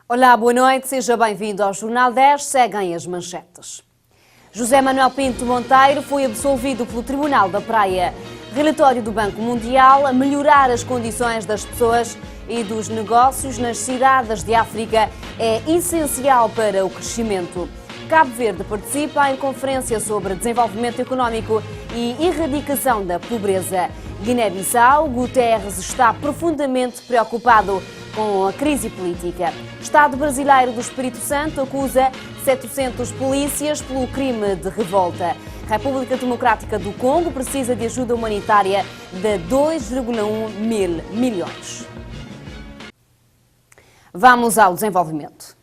Olá, boa noite, seja bem-vindo ao Jornal 10, seguem as manchetes. José Manuel Pinto Monteiro foi absolvido pelo Tribunal da Praia. Relatório do Banco Mundial: melhorar as condições das pessoas e dos negócios nas cidades de África é essencial para o crescimento. Cabo Verde participa em conferência sobre desenvolvimento económico e erradicação da pobreza. Guiné-Bissau: Guterres está profundamente preocupado com a crise política. Estado brasileiro do Espírito Santo acusa 700 polícias pelo crime de revolta. República Democrática do Congo precisa de ajuda humanitária de 2,1 mil milhões. Vamos ao desenvolvimento.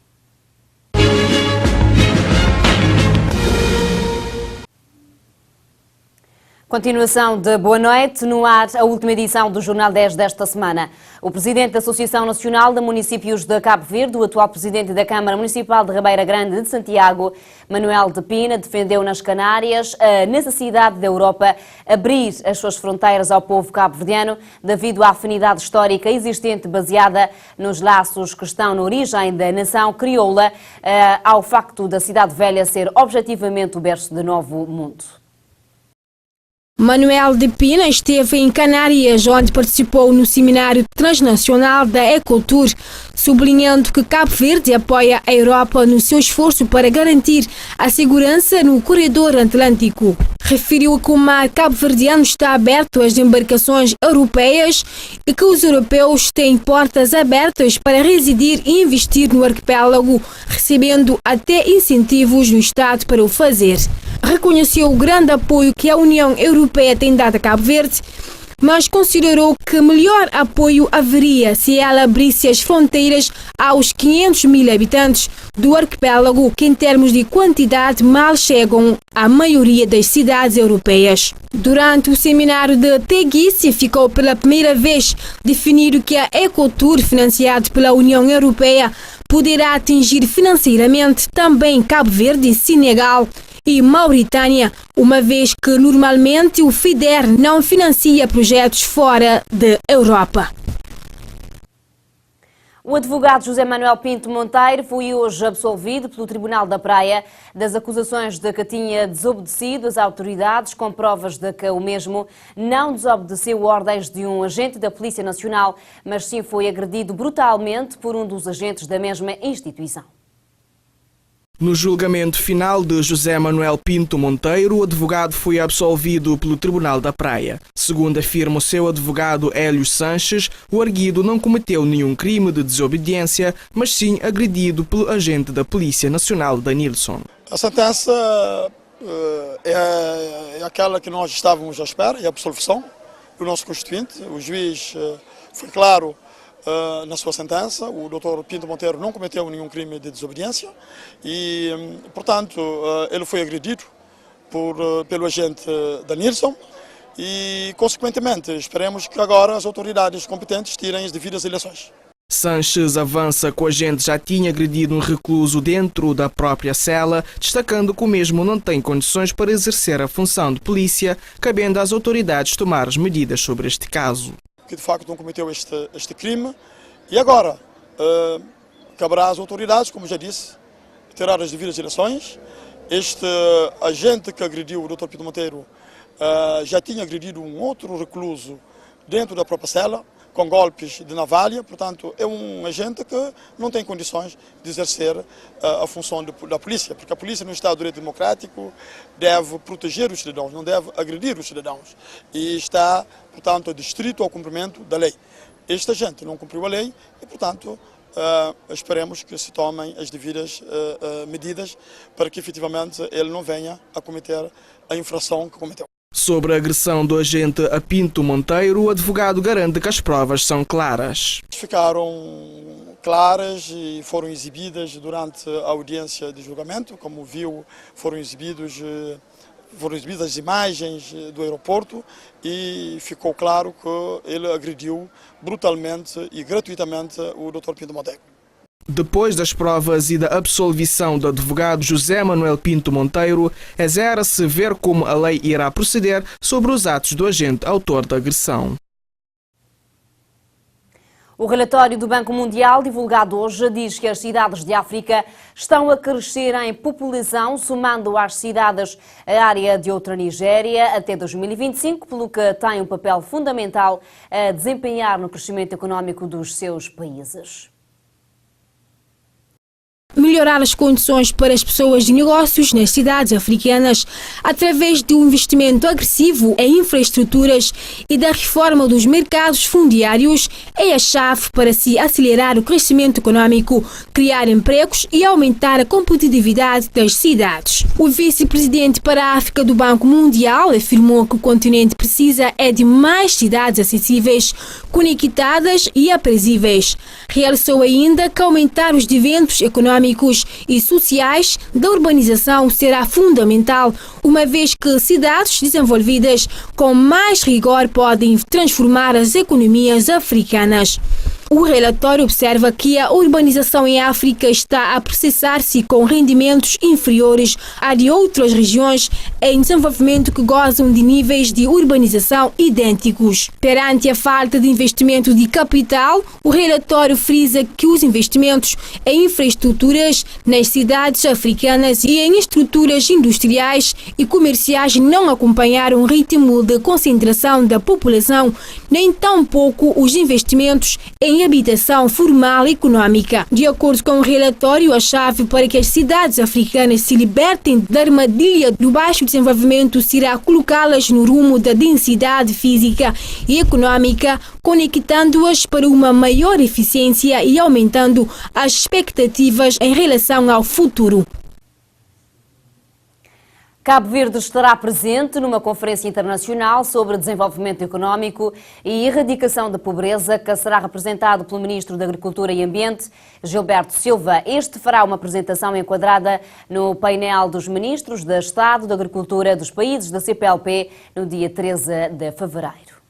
Continuação de boa noite, no ar a última edição do Jornal 10 desta semana. O presidente da Associação Nacional de Municípios de Cabo Verde, o atual presidente da Câmara Municipal de Ribeira Grande de Santiago, Manuel de Pina, defendeu nas Canárias a necessidade da Europa abrir as suas fronteiras ao povo cabo-verdiano devido à afinidade histórica existente baseada nos laços que estão na origem da nação crioula, ao facto da cidade velha ser objetivamente o berço do novo mundo. Manuel de Pina esteve em Canárias, onde participou no Seminário Transnacional da Ecotour, sublinhando que Cabo Verde apoia a Europa no seu esforço para garantir a segurança no corredor atlântico. Referiu que o mar cabo-verdiano está aberto às embarcações europeias e que os europeus têm portas abertas para residir e investir no arquipélago, recebendo até incentivos do Estado para o fazer. Reconheceu o grande apoio que a União Europeia tem dado a Cabo Verde, mas considerou que melhor apoio haveria se ela abrisse as fronteiras aos 500 mil habitantes do arquipélago, que em termos de quantidade mal chegam à maioria das cidades europeias. Durante o seminário de Teguise, ficou pela primeira vez definido que a Ecotour, financiada pela União Europeia, poderá atingir financeiramente também Cabo Verde e Senegal e Mauritânia, uma vez que normalmente o FIDER não financia projetos fora da Europa. O advogado José Manuel Pinto Monteiro foi hoje absolvido pelo Tribunal da Praia das acusações de que tinha desobedecido às autoridades, com provas de que o mesmo não desobedeceu ordens de um agente da Polícia Nacional, mas sim foi agredido brutalmente por um dos agentes da mesma instituição. No julgamento final de José Manuel Pinto Monteiro, o advogado foi absolvido pelo Tribunal da Praia. Segundo afirma o seu advogado Hélio Sanches, o arguido não cometeu nenhum crime de desobediência, mas sim agredido pelo agente da Polícia Nacional, Danilson. A sentença é aquela que nós estávamos à espera, é a absolvição do nosso constituinte. O juiz foi claro na sua sentença. O Dr. Pinto Monteiro não cometeu nenhum crime de desobediência e, portanto, ele foi agredido pelo agente Danilson e, consequentemente, esperemos que agora as autoridades competentes tirem as devidas eleições. Sanches avança que o agente já tinha agredido um recluso dentro da própria cela, destacando que o mesmo não tem condições para exercer a função de polícia, cabendo às autoridades tomar as medidas sobre este caso. Que de facto não cometeu este crime e agora caberá às autoridades, como já disse, tirar as devidas eleições. Este agente que agrediu o Dr. Pinto Monteiro já tinha agredido um outro recluso dentro da própria cela, com golpes de navalha, portanto é um agente que não tem condições de exercer a função da polícia, porque a polícia no Estado de Direito Democrático deve proteger os cidadãos, não deve agredir os cidadãos e está, portanto, distrito ao cumprimento da lei. Este agente não cumpriu a lei e, portanto, esperemos que se tomem as devidas medidas para que efetivamente ele não venha a cometer a infração que cometeu. Sobre a agressão do agente a Pinto Monteiro, o advogado garante que as provas são claras. Ficaram claras e foram exibidas durante a audiência de julgamento. Como viu, foram exibidas as imagens do aeroporto e ficou claro que ele agrediu brutalmente e gratuitamente o Dr. Pinto Monteiro. Depois das provas e da absolvição do advogado José Manuel Pinto Monteiro, exerce ver como a lei irá proceder sobre os atos do agente autor da agressão. O relatório do Banco Mundial, divulgado hoje, diz que as cidades de África estão a crescer em população, somando às cidades a área de outra Nigéria até 2025, pelo que tem um papel fundamental a desempenhar no crescimento económico dos seus países. Melhorar as condições para as pessoas de negócios nas cidades africanas através de um investimento agressivo em infraestruturas e da reforma dos mercados fundiários é a chave para se acelerar o crescimento econômico, criar empregos e aumentar a competitividade das cidades. O vice-presidente para a África do Banco Mundial afirmou que o continente precisa de mais cidades acessíveis, conectadas e aprazíveis. Realçou ainda que aumentar os eventos econômicos e sociais da urbanização será fundamental, uma vez que cidades desenvolvidas com mais rigor podem transformar as economias africanas. O relatório observa que a urbanização em África está a processar-se com rendimentos inferiores a de outras regiões em desenvolvimento que gozam de níveis de urbanização idênticos. Perante a falta de investimento de capital, o relatório frisa que os investimentos em infraestruturas nas cidades africanas e em estruturas industriais e comerciais não acompanharam o ritmo de concentração da população, nem tampouco os investimentos em habitação formal e econômica. De acordo com o relatório, a chave para que as cidades africanas se libertem da armadilha do baixo desenvolvimento será colocá-las no rumo da densidade física e econômica, conectando-as para uma maior eficiência e aumentando as expectativas em relação ao futuro. Cabo Verde estará presente numa conferência internacional sobre desenvolvimento económico e erradicação da pobreza, que será representado pelo Ministro da Agricultura e Ambiente, Gilberto Silva. Este fará uma apresentação enquadrada no painel dos Ministros de Estado da Agricultura dos países da CPLP no dia 13 de fevereiro.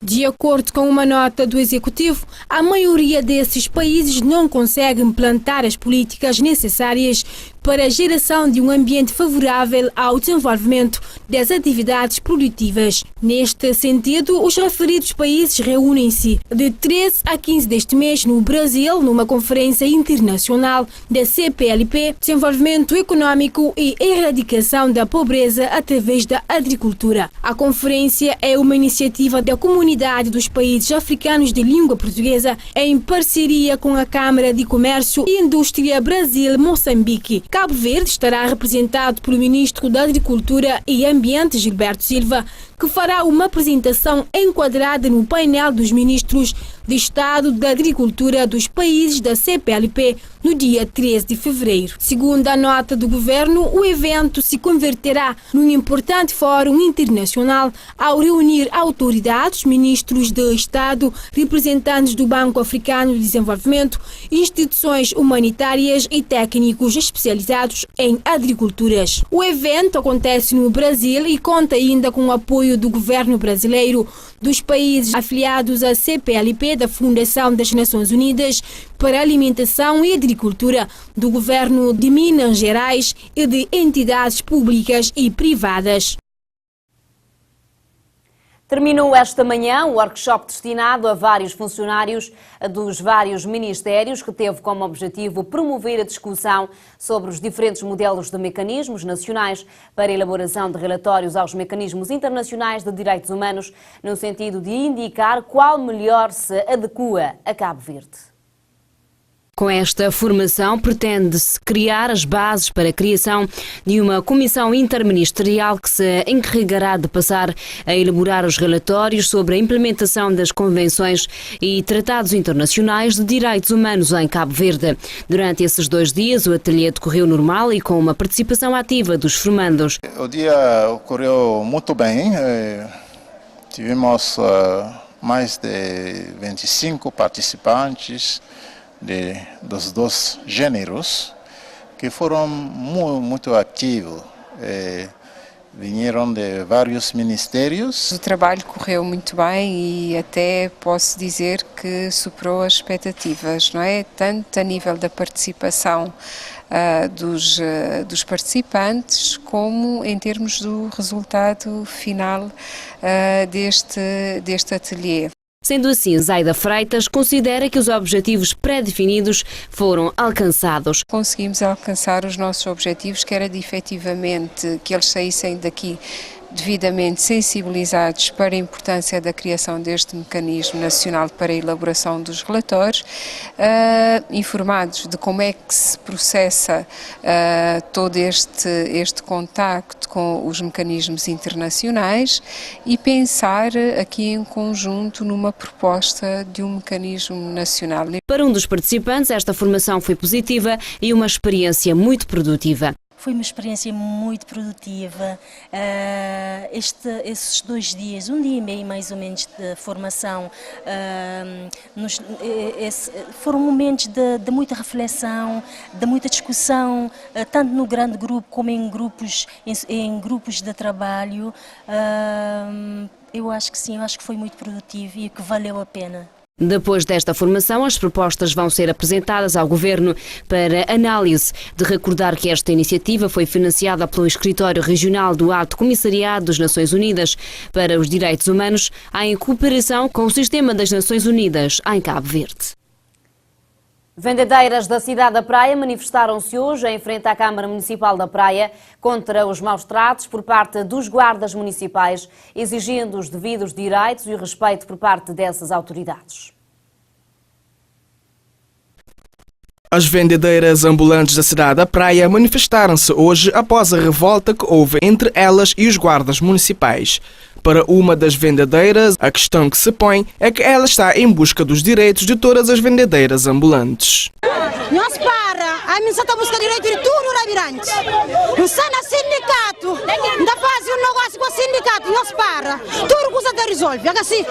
De acordo com uma nota do Executivo, a maioria desses países não consegue implantar as políticas necessárias para a geração de um ambiente favorável ao desenvolvimento das atividades produtivas. Neste sentido, os referidos países reúnem-se de 13 a 15 deste mês no Brasil, numa conferência internacional da CPLP, Desenvolvimento Econômico e Erradicação da Pobreza através da Agricultura. A conferência é uma iniciativa da Comunidade dos Países Africanos de Língua Portuguesa em parceria com a Câmara de Comércio e Indústria Brasil-Moçambique. Cabo Verde estará representado pelo Ministro da Agricultura e Ambiente, Gilberto Silva, que fará uma apresentação enquadrada no painel dos Ministros de Estado da Agricultura dos países da CPLP no dia 13 de fevereiro. Segundo a nota do Governo, o evento se converterá num importante fórum internacional ao reunir autoridades, ministros de Estado, representantes do Banco Africano de Desenvolvimento, instituições humanitárias e técnicos especializados em agriculturas. O evento acontece no Brasil e conta ainda com o apoio do governo brasileiro, dos países afiliados à CPLP, da Fundação das Nações Unidas para a Alimentação e Agricultura, do governo de Minas Gerais e de entidades públicas e privadas. Terminou esta manhã o workshop destinado a vários funcionários dos vários ministérios, que teve como objetivo promover a discussão sobre os diferentes modelos de mecanismos nacionais para a elaboração de relatórios aos mecanismos internacionais de direitos humanos, no sentido de indicar qual melhor se adequa a Cabo Verde. Com esta formação, pretende-se criar as bases para a criação de uma comissão interministerial que se encarregará de passar a elaborar os relatórios sobre a implementação das convenções e tratados internacionais de direitos humanos em Cabo Verde. Durante esses 2 dias, o ateliê decorreu normal e com uma participação ativa dos formandos. O dia ocorreu muito bem. Tivemos mais de 25 participantes dos 2 gêneros, que foram muito ativos. Vieram de vários ministérios. O trabalho correu muito bem e até posso dizer que superou as expectativas, não é? Tanto a nível da participação dos participantes, como em termos do resultado final deste ateliê. Sendo assim, Zaida Freitas considera que os objetivos pré-definidos foram alcançados. Conseguimos alcançar os nossos objetivos, que era de efetivamente que eles saíssem daqui devidamente sensibilizados para a importância da criação deste mecanismo nacional para a elaboração dos relatórios, informados de como é que se processa todo este contacto com os mecanismos internacionais e pensar aqui em conjunto numa proposta de um mecanismo nacional. Para um dos participantes, esta formação foi positiva e uma experiência muito produtiva. Foi uma experiência muito produtiva. Esses 2 dias, 1 dia e meio mais ou menos de formação, foram momentos de muita reflexão, de muita discussão, tanto no grande grupo como em grupos de trabalho. Eu acho que sim, eu acho que foi muito produtivo e que valeu a pena. Depois desta formação, as propostas vão ser apresentadas ao Governo para análise. De recordar que esta iniciativa foi financiada pelo Escritório Regional do Alto Comissariado das Nações Unidas para os Direitos Humanos, em cooperação com o Sistema das Nações Unidas em Cabo Verde. Vendedeiras da cidade da Praia manifestaram-se hoje em frente à Câmara Municipal da Praia contra os maus tratos por parte dos guardas municipais, exigindo os devidos direitos e o respeito por parte dessas autoridades. As vendedeiras ambulantes da cidade da Praia manifestaram-se hoje após a revolta que houve entre elas e os guardas municipais. Para uma das vendedeiras, a questão que se põe é que ela está em busca dos direitos de todas as vendedeiras ambulantes. Não se para, a mim só está buscando direito de tudo no Rabirante. Não sai na sindicato, ainda faz um negócio com o sindicato, não se para. Tudo que você resolve, é assim.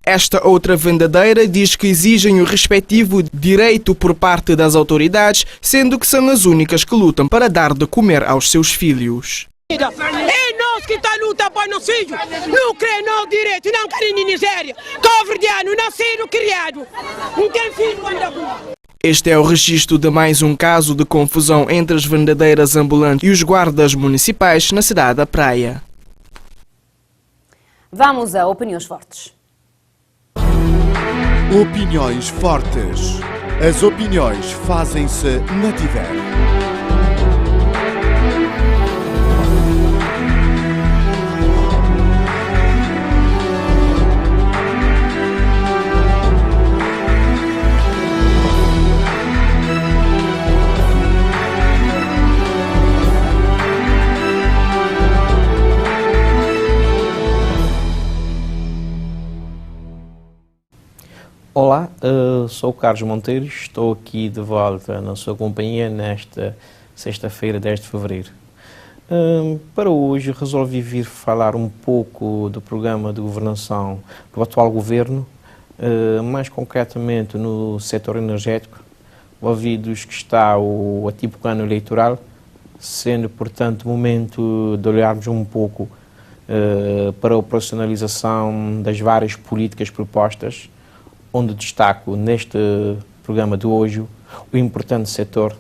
Esta outra vendedeira diz que exigem o respectivo direito por parte das autoridades, sendo que são as únicas que lutam para dar de comer aos seus filhos. É nós que estamos lutando para os filhos, não querem no direito, não querem em Nigéria. Cabo-verdiano, nascido, criado, não tem filho ainda. Este é o registro de mais um caso de confusão entre as vendedeiras ambulantes e os guardas municipais na cidade da Praia. Vamos a opiniões fortes. Opiniões fortes. As opiniões fazem-se na Tiver. Olá, sou o Carlos Monteiro, estou aqui de volta na sua companhia nesta sexta-feira, 10 de fevereiro. Para hoje resolvi vir falar um pouco do programa de governação do atual governo, mais concretamente no setor energético, ouvidos que está o atípico ano eleitoral, sendo, portanto, momento de olharmos um pouco para a operacionalização das várias políticas propostas, onde destaco neste programa de hoje o importante setor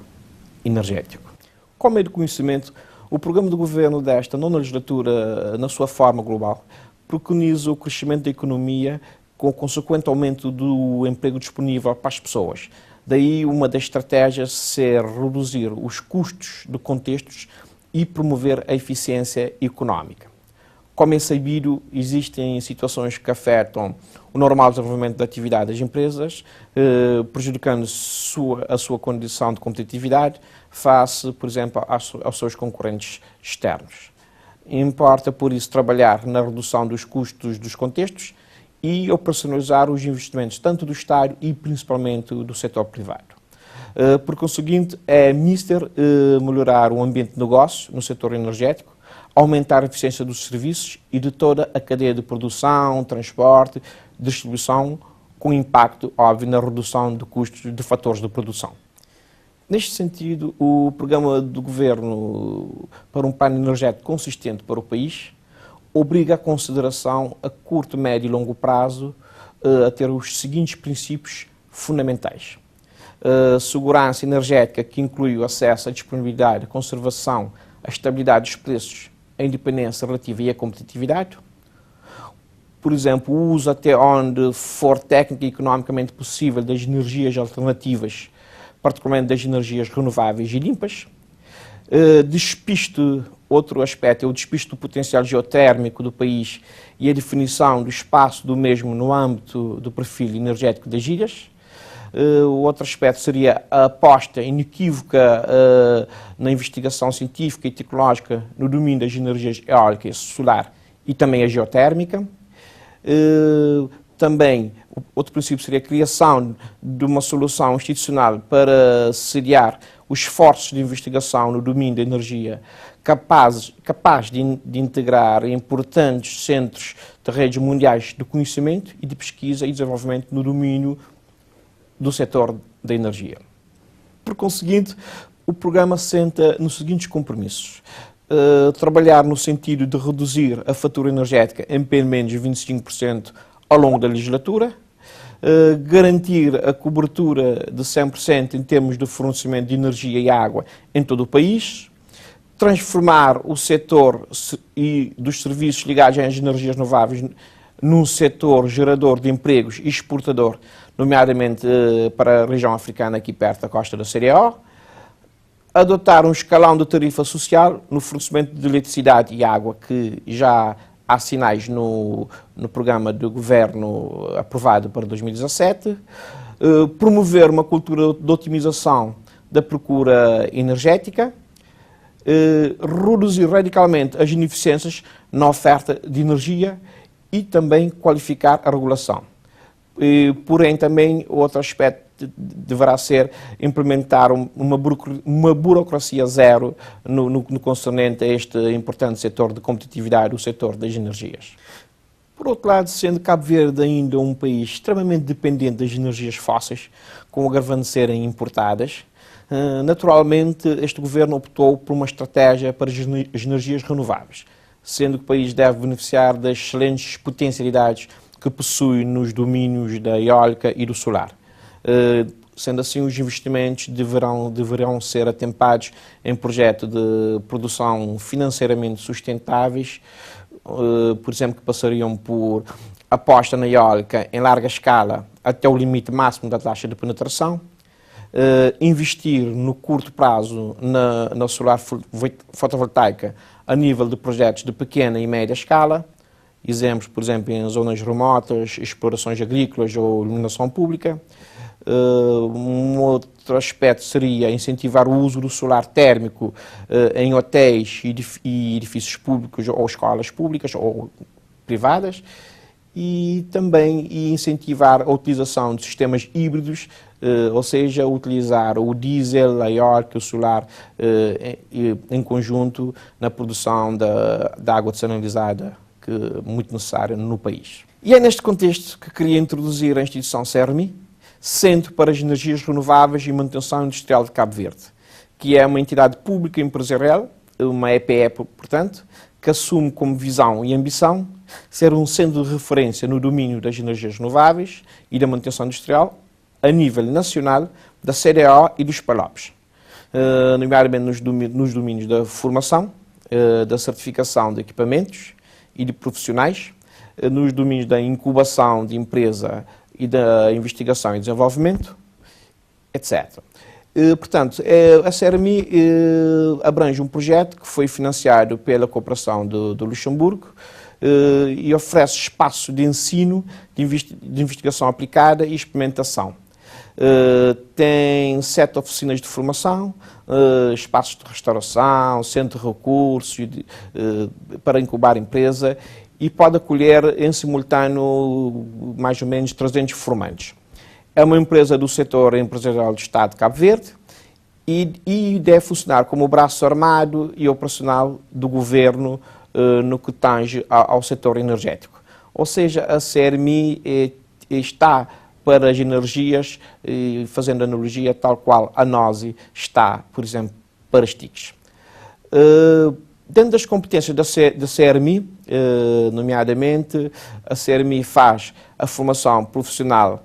energético. Como é de conhecimento, o programa de governo desta nona legislatura, na sua forma global, preconiza o crescimento da economia com o consequente aumento do emprego disponível para as pessoas. Daí uma das estratégias ser reduzir os custos de contextos e promover a eficiência económica. Como é sabido, existem situações que afetam o normal desenvolvimento da atividade das empresas, prejudicando a sua condição de competitividade face, por exemplo, aos seus concorrentes externos. Importa, por isso, trabalhar na redução dos custos dos contextos e operacionalizar os investimentos tanto do Estado e principalmente do setor privado. Por conseguinte, é mister melhorar o ambiente de negócio no setor energético, aumentar a eficiência dos serviços e de toda a cadeia de produção, transporte, distribuição, com impacto, óbvio, na redução de custos de fatores de produção. Neste sentido, o programa do Governo para um plano energético consistente para o país obriga a consideração a curto, médio e longo prazo a ter os seguintes princípios fundamentais. Segurança energética, que inclui o acesso à disponibilidade, a conservação, a estabilidade dos preços, a independência relativa e a competitividade. por exemplo, o uso até onde for técnico e economicamente possível das energias alternativas, particularmente das energias renováveis e limpas. Outro aspecto é o despiste do potencial geotérmico do país e a definição do espaço do mesmo no âmbito do perfil energético das ilhas. O outro aspecto seria a aposta inequívoca na investigação científica e tecnológica no domínio das energias eólica e solar e também a geotérmica. Também, outro princípio seria a criação de uma solução institucional para sediar os esforços de investigação no domínio da energia capaz de integrar importantes centros de redes mundiais de conhecimento e de pesquisa e desenvolvimento no domínio do setor da energia. Por conseguinte, o programa assenta nos seguintes compromissos. Trabalhar no sentido de reduzir a fatura energética em pelo menos 25% ao longo da legislatura, garantir a cobertura de 100% em termos de fornecimento de energia e água em todo o país, transformar o setor e dos serviços ligados às energias renováveis num setor gerador de empregos e exportador, nomeadamente para a região africana aqui perto da costa da CDO, adotar um escalão de tarifa social no fornecimento de eletricidade e água, que já há sinais no programa do governo aprovado para 2017, promover uma cultura de otimização da procura energética, reduzir radicalmente as ineficiências na oferta de energia e também qualificar a regulação. Porém, também outro aspecto deverá ser implementar uma burocracia zero no concernente a este importante setor de competitividade, o setor das energias. Por outro lado, sendo Cabo Verde ainda um país extremamente dependente das energias fósseis, com o agravante de serem importadas, naturalmente este governo optou por uma estratégia para as energias renováveis, sendo que o país deve beneficiar das excelentes potencialidades que possui nos domínios da eólica e do solar. Sendo assim, os investimentos deverão ser atempados em projetos de produção financeiramente sustentáveis, por exemplo, que passariam por aposta na eólica em larga escala até o limite máximo da taxa de penetração, investir no curto prazo na solar fotovoltaica a nível de projetos de pequena e média escala, exemplos, por exemplo, em zonas remotas, explorações agrícolas ou iluminação pública. Um outro aspecto seria incentivar o uso do solar térmico em hotéis e edifícios públicos ou escolas públicas ou privadas, e também incentivar a utilização de sistemas híbridos, ou seja, utilizar o diesel, a eólica e o solar em conjunto na produção da água desalinizada, que é muito necessária no país. E é neste contexto que queria introduzir a instituição CERMI, Centro para as Energias Renováveis e Manutenção Industrial de Cabo Verde, que é uma entidade pública empresarial, uma EPE, portanto, que assume como visão e ambição ser um centro de referência no domínio das energias renováveis e da manutenção industrial a nível nacional da CDO e dos PALOPs, nomeadamente nos domínios da formação, da certificação de equipamentos e de profissionais, nos domínios da incubação de empresa e da investigação e desenvolvimento, etc. Portanto, a CERMI abrange um projeto que foi financiado pela cooperação do Luxemburgo e oferece espaço de ensino, de investigação aplicada e experimentação. Tem 7 oficinas de formação, espaços de restauração, centro de recursos para incubar empresa, e pode acolher em simultâneo mais ou menos 300 formandos. É uma empresa do setor empresarial do Estado de Cabo Verde e deve funcionar como o braço armado e operacional do governo no que tange ao setor energético. Ou seja, a CERMI está para as energias, fazendo analogia tal qual a NOSI está, por exemplo, para as TICs. Dentro das competências da CERMI, nomeadamente, a CERMI faz a formação profissional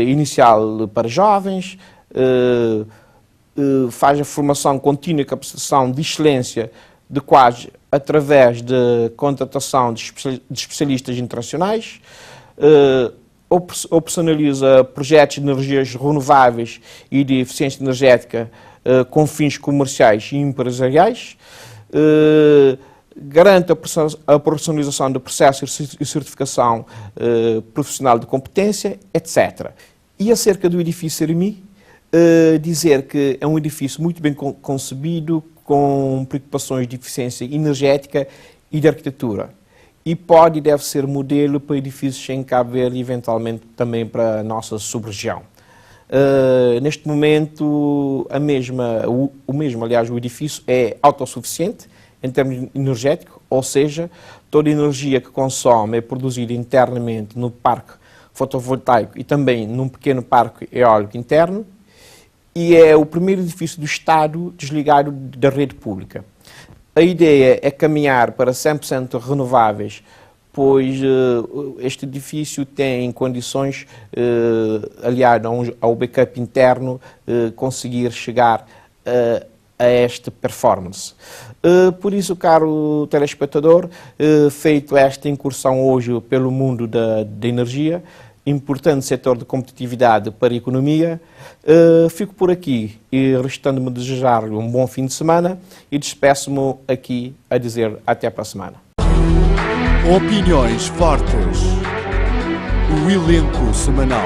inicial para jovens, faz a formação contínua e capacitação de excelência adequados através de contratação de especialistas internacionais, operacionaliza projetos de energias renováveis e de eficiência energética com fins comerciais e empresariais, garante a operacionalização do processo de certificação profissional de competência, etc. E acerca do edifício Seremi, dizer que é um edifício muito bem concebido, com preocupações de eficiência energética e de arquitetura. E pode e deve ser modelo para edifícios em Cabo Verde e eventualmente também para a nossa sub-região. Neste momento, o edifício é autossuficiente em termos energéticos, ou seja, toda a energia que consome é produzida internamente no parque fotovoltaico e também num pequeno parque eólico interno, e é o primeiro edifício do Estado desligado da rede pública. A ideia é caminhar para 100% renováveis, pois este edifício tem condições, aliado ao backup interno, conseguir chegar a esta performance. Por isso, caro telespectador, feito esta incursão hoje pelo mundo da energia, importante setor de competitividade para a economia, fico por aqui e restando-me desejar-lhe um bom fim de semana e despeço-me aqui a dizer até para a semana. Opiniões fortes. O elenco semanal.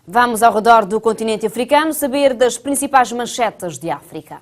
Vamos ao redor do continente africano saber das principais manchetes de África.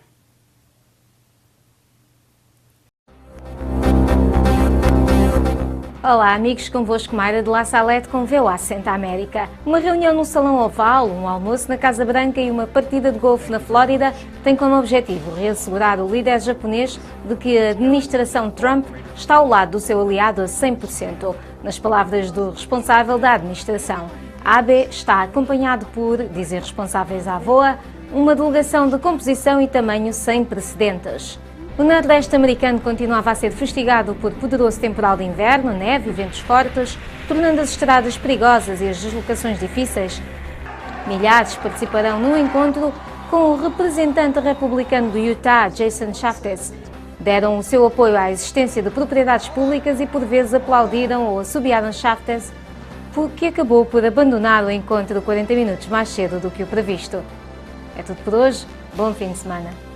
Olá amigos, convosco Mayra de La Salette com VOA Centro América. Uma reunião no Salão Oval, um almoço na Casa Branca e uma partida de golfe na Flórida tem como objetivo reassegurar o líder japonês de que a administração Trump está ao lado do seu aliado a 100%. Nas palavras do responsável da administração, Abe está acompanhado por, dizem responsáveis à VOA, uma delegação de composição e tamanho sem precedentes. O Nordeste americano continuava a ser fustigado por poderoso temporal de inverno, neve e ventos fortes, tornando as estradas perigosas e as deslocações difíceis. Milhares participarão no encontro com o representante republicano do Utah, Jason Shaftes. Deram o seu apoio à existência de propriedades públicas e por vezes aplaudiram ou assobiaram Shaftes, que acabou por abandonar o encontro 40 minutos mais cedo do que o previsto. É tudo por hoje. Bom fim de semana.